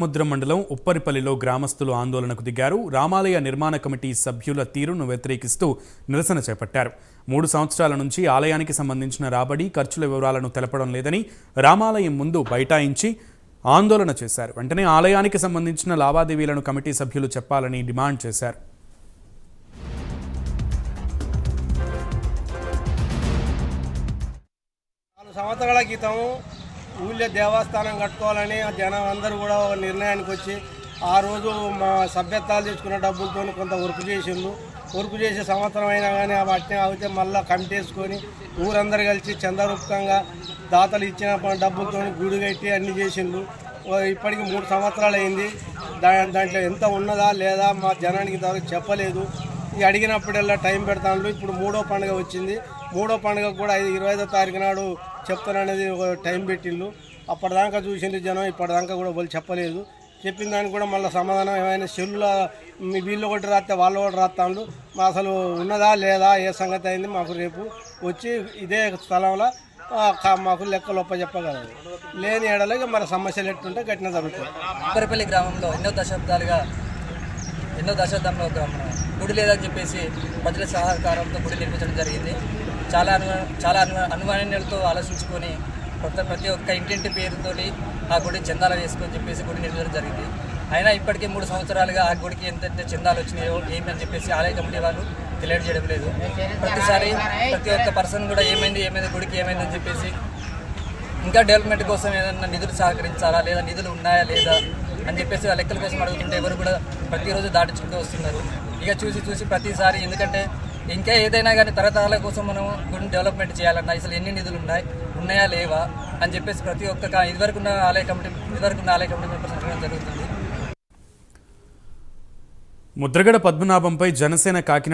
సముద్రం మండలం ఉప్పరిపల్లిలో గ్రామస్తులు ఆందోళనకు దిగారు. రామాలయ నిర్మాణ కమిటీ సభ్యుల తీరును వ్యతిరేకిస్తూ నిరసన చేపట్టారు. 3 సంవత్సరాల నుంచి ఆలయానికి సంబంధించిన రాబడి, ఖర్చుల వివరాలను తెలపడం లేదని రామాలయం ముందు బైఠాయించి ఆందోళన చేశారు. వెంటనే ఆలయానికి సంబంధించిన లావాదేవీలను కమిటీ సభ్యులు చెప్పాలని డిమాండ్ చేశారు. సంవత్సరాల క్రితం ఊళ్ళో దేవస్థానం కట్టుకోవాలని ఆ జనం అందరూ కూడా ఒక నిర్ణయానికి వచ్చి ఆ రోజు మా సభ్యత్వాలు తెచ్చుకున్న డబ్బులతో కొంత వర్క్ చేసిండు. వర్క్ చేసే సంవత్సరం అయినా కానీ వాటిని అయితే మళ్ళీ కమిటీ వేసుకొని ఊరందరూ కలిసి చందారూపకంగా దాతలు ఇచ్చిన డబ్బులతో గుడి కట్టి అన్నీ చేసిండు. ఇప్పటికి 3 సంవత్సరాలు అయింది. దాంట్లో ఎంత ఉన్నదా లేదా మా జనానికి ఇంతవరకు చెప్పలేదు. ఈ అడిగినప్పుడల్లా టైం పెడతాను. ఇప్పుడు 3వ పండుగ వచ్చింది. 3వ పండుగ కూడా 25వ తారీఖు నాడు చెప్తాననేది ఒక టైం పెట్టిళ్ళు. అప్పటిదాకా చూసింది జనం, ఇప్పటిదాకా కూడా వాళ్ళు చెప్పలేదు. చెప్పిన దానికి కూడా మళ్ళీ సమాధానం ఏమైనా సెల్లుల మీ వీళ్ళు ఒకటి రాస్తే వాళ్ళు ఒకటి రాస్తాను. మా అసలు ఉన్నదా లేదా ఏ సంగతి అయింది మాకు రేపు వచ్చి ఇదే స్థలంలో మాకు లెక్కలు ఒప్ప చెప్పగలరు. లేని ఏడలకి మన సమస్యలు ఎట్టుంటే గట్టిన జరుగుతుంది. ఉప్పరిపల్లి గ్రామంలో ఎన్నో దశాబ్దంలో గుడి లేదని చెప్పేసి ప్రజల సహకారంతో గుడి నిర్మించడం జరిగింది. చాలా అనుమానాలతో ఆలోచించుకొని ప్రతి ఒక్క ఇంటింటి పేరుతో ఆ గుడి చందాలు వేసుకొని చెప్పేసి గుడి నిర్మించడం జరిగింది. అయినా ఇప్పటికీ 3 సంవత్సరాలుగా ఆ గుడికి ఎంత చందాలు వచ్చినాయో ఏమని చెప్పేసి ఆలయ కమిటీ వాళ్ళు తెలియజేయడం లేదు. ప్రతిసారి ప్రతి ఒక్క పర్సన్ కూడా ఏమైంది గుడికి ఏమైందని చెప్పేసి ఇంకా డెవలప్మెంట్ కోసం ఏదైనా నిధులు సహకరించాలా లేదా నిధులు ఉన్నాయా లేదా అని చెప్పేసి ఆ లెక్కల కోసం అడుగుతుంటే ఎవరు కూడా ప్రతిరోజు దాటించుకుంటూ వస్తున్నారు. ఇక చూసి ప్రతిసారి ఎందుకంటే ఇంకా ఏదైనా కానీ తరతరాల కోసం మనం గుడిని డెవలప్మెంట్ చేయాలన్నా అసలు ఎన్ని నిధులు ఉన్నాయా లేవా అని చెప్పేసి ప్రతి ఒక్క ఇదివరకున్న ఆలయ కమిటీ మెంబర్స్ అడగడం జరుగుతుంది. ముద్రగడ పద్మనాభంపై జనసేన కాకినాడ